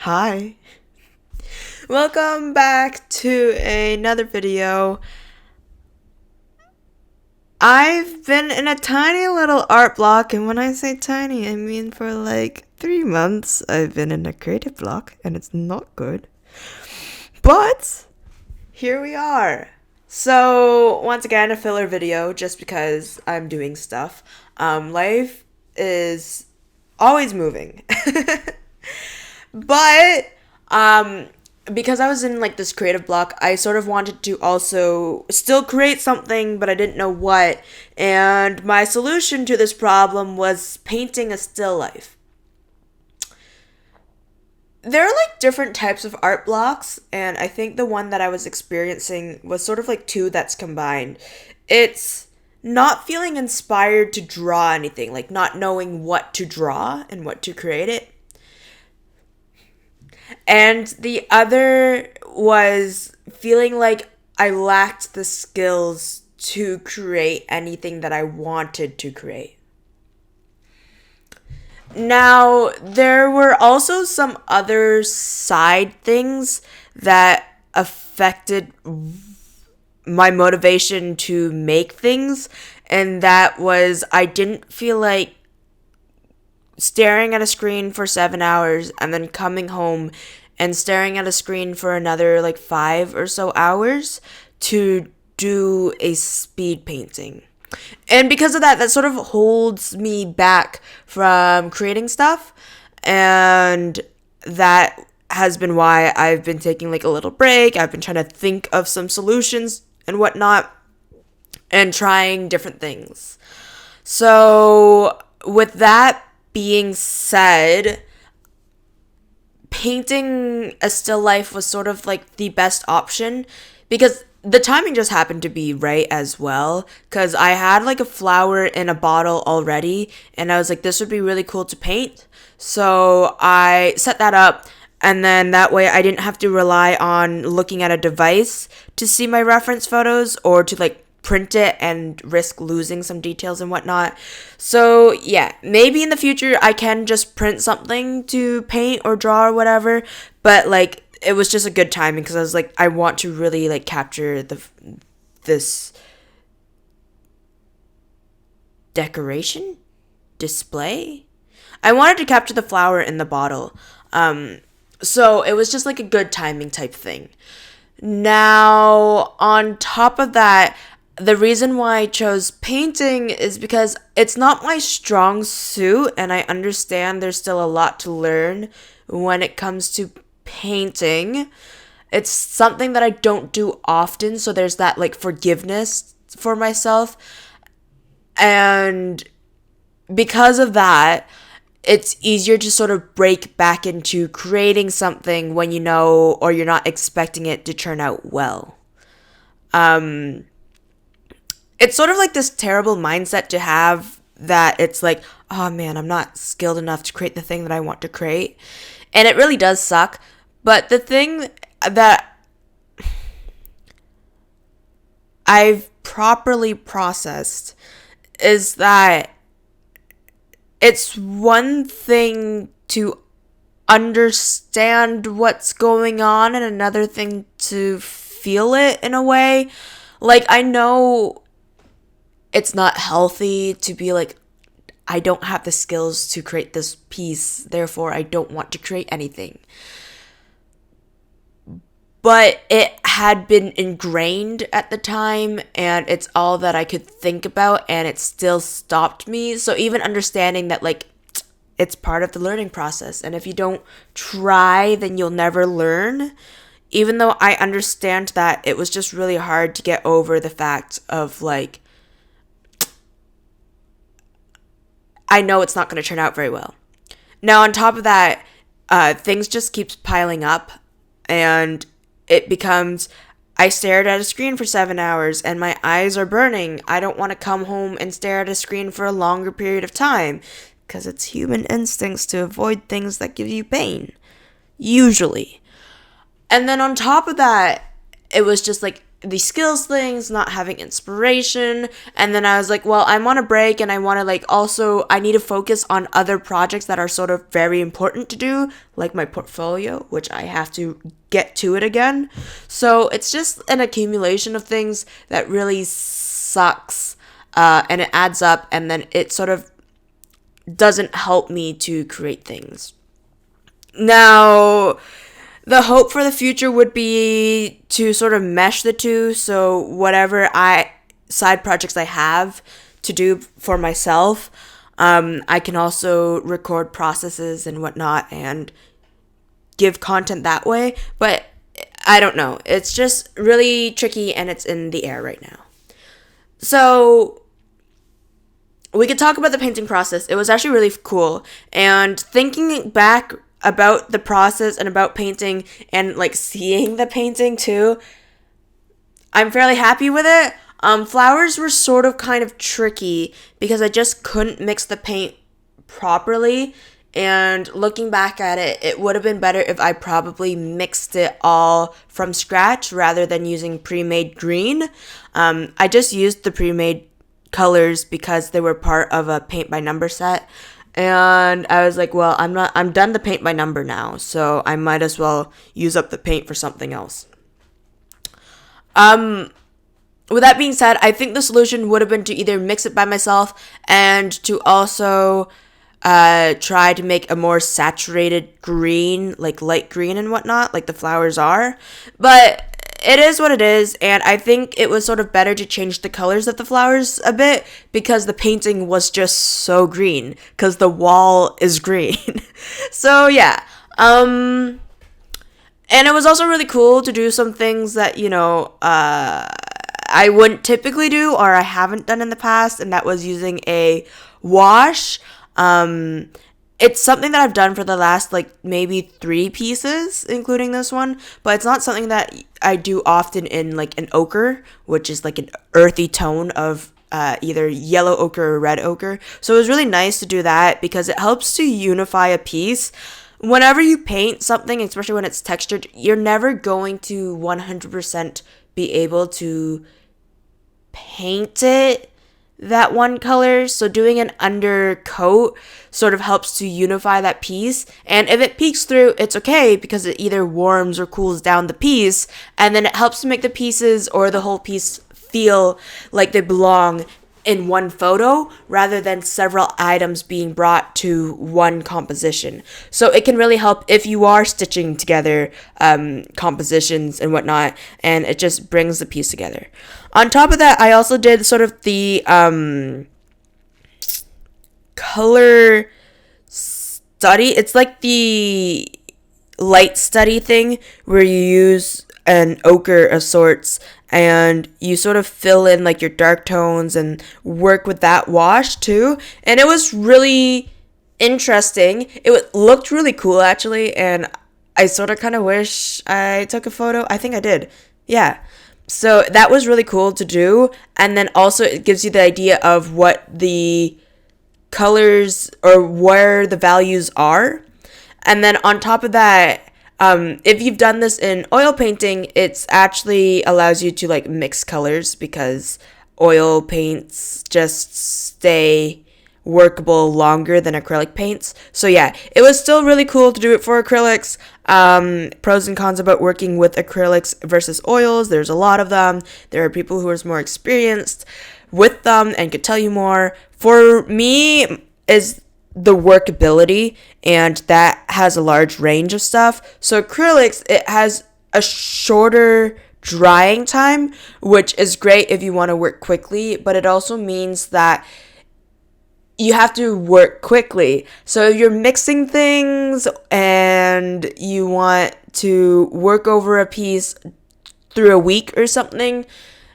Hi. Welcome back to another video. I've been in a tiny little art block, and when I say tiny, I mean for like 3 months I've been in a creative block, and it's not good. But here we are. So, once again, a filler video just because I'm doing stuff. Life is always moving. But because I was in like this creative block, I sort of wanted to also still create something, but I didn't know what. And my solution to this problem was painting a still life. There are like different types of art blocks, and I think the one that I was experiencing was sort of like two that's combined. It's not feeling inspired to draw anything, like not knowing what to draw and what to create it. And the other was feeling like I lacked the skills to create anything that I wanted to create. Now, there were also some other side things that affected my motivation to make things, and that was I didn't feel like staring at a screen for 7 hours and then coming home and staring at a screen for another like 5 or so hours to do a speed painting. And because of that, that sort of holds me back from creating stuff. And that has been why I've been taking like a little break. I've been trying to think of some solutions and whatnot and trying different things. So, with that being said, painting a still life was sort of like the best option because the timing just happened to be right as well, because I had like a flower in a bottle already and I was like, this would be really cool to paint. So I set that up, and then that way I didn't have to rely on looking at a device to see my reference photos or to like print it and risk losing some details and whatnot. So yeah, maybe in the future I can just print something to paint or draw or whatever, but like it was just a good timing because I was like, I want to really like capture this decoration display. I wanted to capture the flower in the bottle. So it was just like a good timing type thing. Now, on top of that, the reason why I chose painting is because it's not my strong suit, and I understand there's still a lot to learn when it comes to painting. It's something that I don't do often, so there's that like forgiveness for myself. And because of that, it's easier to sort of break back into creating something when you know or you're not expecting it to turn out well. It's sort of like this terrible mindset to have that it's like, oh man, I'm not skilled enough to create the thing that I want to create. And it really does suck. But the thing that I've properly processed is that it's one thing to understand what's going on and another thing to feel it in a way. Like, I know it's not healthy to be like, I don't have the skills to create this piece, therefore I don't want to create anything. But it had been ingrained at the time, and it's all that I could think about, and it still stopped me. So even understanding that, like, it's part of the learning process, and if you don't try, then you'll never learn. Even though I understand that, it was just really hard to get over the fact of, like, I know it's not going to turn out very well. Now, on top of that, things just keeps piling up, and it becomes, I stared at a screen for 7 hours and my eyes are burning. I don't want to come home and stare at a screen for a longer period of time because it's human instincts to avoid things that give you pain, usually. And then on top of that, it was just like these skills things, not having inspiration. And then I was like, well, I'm on a break and I want to like also, I need to focus on other projects that are sort of very important to do, like my portfolio, which I have to get to it again. So it's just an accumulation of things that really sucks. And it adds up, and then it sort of doesn't help me to create things. Now, the hope for the future would be to sort of mesh the two, so whatever side projects I have to do for myself, I can also record processes and whatnot and give content that way. But I don't know. It's just really tricky and it's in the air right now. So we could talk about the painting process. It was actually really cool. And thinking back about the process and about painting and like seeing the painting too, I'm fairly happy with it. Flowers were sort of kind of tricky because I just couldn't mix the paint properly. And looking back at it, it would have been better if I probably mixed it all from scratch rather than using pre-made green. I just used the pre-made colors because they were part of a paint by number set. And I was like, well, I'm done the paint by number now, so I might as well use up the paint for something else. With that being said, I think the solution would have been to either mix it by myself and to also try to make a more saturated green, like light green and whatnot, like the flowers are. But it is what it is, and I think it was sort of better to change the colors of the flowers a bit because the painting was just so green because the wall is green. So yeah, and it was also really cool to do some things that, you know, I wouldn't typically do or I haven't done in the past, and that was using a wash. It's something that I've done for the last, like, maybe 3 pieces, including this one, but it's not something that I do often in, like, an ochre, which is, like, an earthy tone of either yellow ochre or red ochre. So it was really nice to do that because it helps to unify a piece. Whenever you paint something, especially when it's textured, you're never going to 100% be able to paint it that one color, so doing an undercoat sort of helps to unify that piece. And if it peeks through, it's okay because it either warms or cools down the piece, and then it helps to make the pieces or the whole piece feel like they belong in one photo rather than several items being brought to one composition. So it can really help if you are stitching together compositions and whatnot, and it just brings the piece together. On top of that, I also did sort of the color study. It's like the light study thing where you use an ochre of sorts and you sort of fill in like your dark tones and work with that wash too. And it was really interesting. It looked really cool actually, and I sort of kind of wish I took a photo. I think I did. Yeah. So that was really cool to do. And then also it gives you the idea of what the colors or where the values are. And then on top of that, if you've done this in oil painting, it's actually allows you to like mix colors because oil paints just stay workable longer than acrylic paints. So yeah, it was still really cool to do it for acrylics. Pros and cons about working with acrylics versus oils. There's a lot of them. There are people who are more experienced with them and could tell you more. For me, is the workability, and that has a large range of stuff. So acrylics, it has a shorter drying time, which is great if you want to work quickly, but it also means that you have to work quickly. So if you're mixing things and you want to work over a piece through a week or something,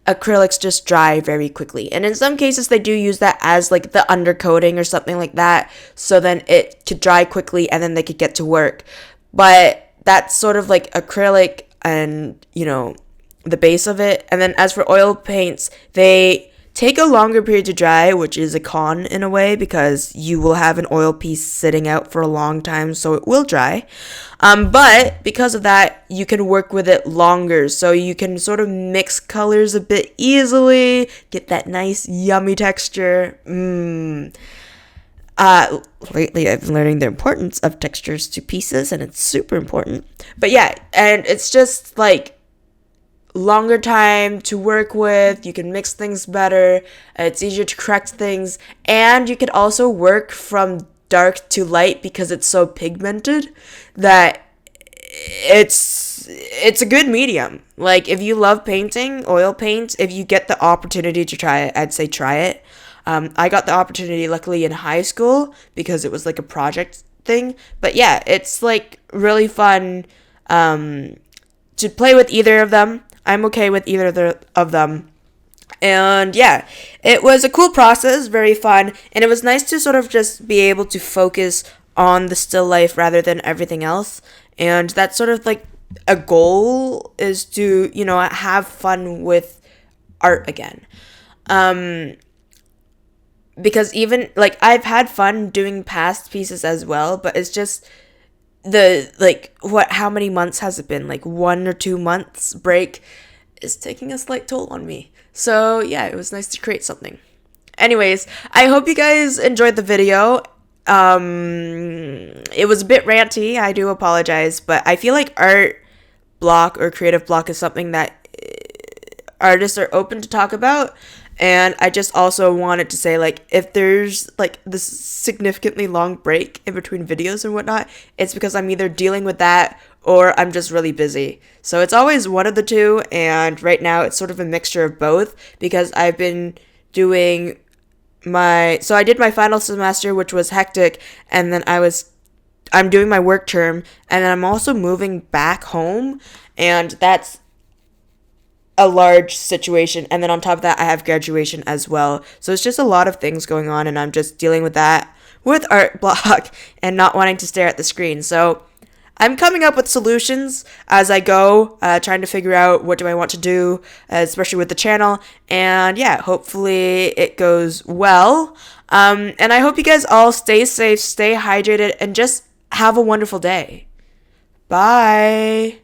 acrylics just dry very quickly. And in some cases, they do use that as like the undercoating or something like that. So then it could dry quickly and then they could get to work. But that's sort of like acrylic and, you know, the base of it. And then as for oil paints, they take a longer period to dry, which is a con in a way because you will have an oil piece sitting out for a long time, so it will dry. But because of that, you can work with it longer, so you can sort of mix colors a bit easily, get that nice yummy texture. Lately I've been learning the importance of textures to pieces, and it's super important. But yeah, and it's just like longer time to work with. You can mix things better. It's easier to correct things, and you can also work from dark to light because it's so pigmented that it's a good medium. Like if you love painting, oil paint, if you get the opportunity to try it, I'd say try it. I got the opportunity luckily in high school because it was like a project thing. But yeah, it's like really fun to play with either of them. I'm okay with either of them. And yeah, it was a cool process, very fun, and it was nice to sort of just be able to focus on the still life rather than everything else. And that's sort of like a goal, is to, have fun with art again. Because even like I've had fun doing past pieces as well, but it's just how many months has it been? Like 1 or 2 months break is taking a slight toll on me. So yeah, it was nice to create something. Anyways, I hope you guys enjoyed the video. It was a bit ranty, I do apologize, but I feel like art block or creative block is something that artists are open to talk about. And I just also wanted to say, like, if there's, like, this significantly long break in between videos and whatnot, it's because I'm either dealing with that or I'm just really busy. So it's always one of the two, and right now it's sort of a mixture of both because I've been doing so I did my final semester, which was hectic, and then I'm doing my work term, and then I'm also moving back home, and that's a large situation. And then on top of that, I have graduation as well. So it's just a lot of things going on, and I'm just dealing with that with art block and not wanting to stare at the screen. So I'm coming up with solutions as I go, trying to figure out what do I want to do, especially with the channel. And yeah, hopefully it goes well. And I hope you guys all stay safe, stay hydrated, and just have a wonderful day. Bye.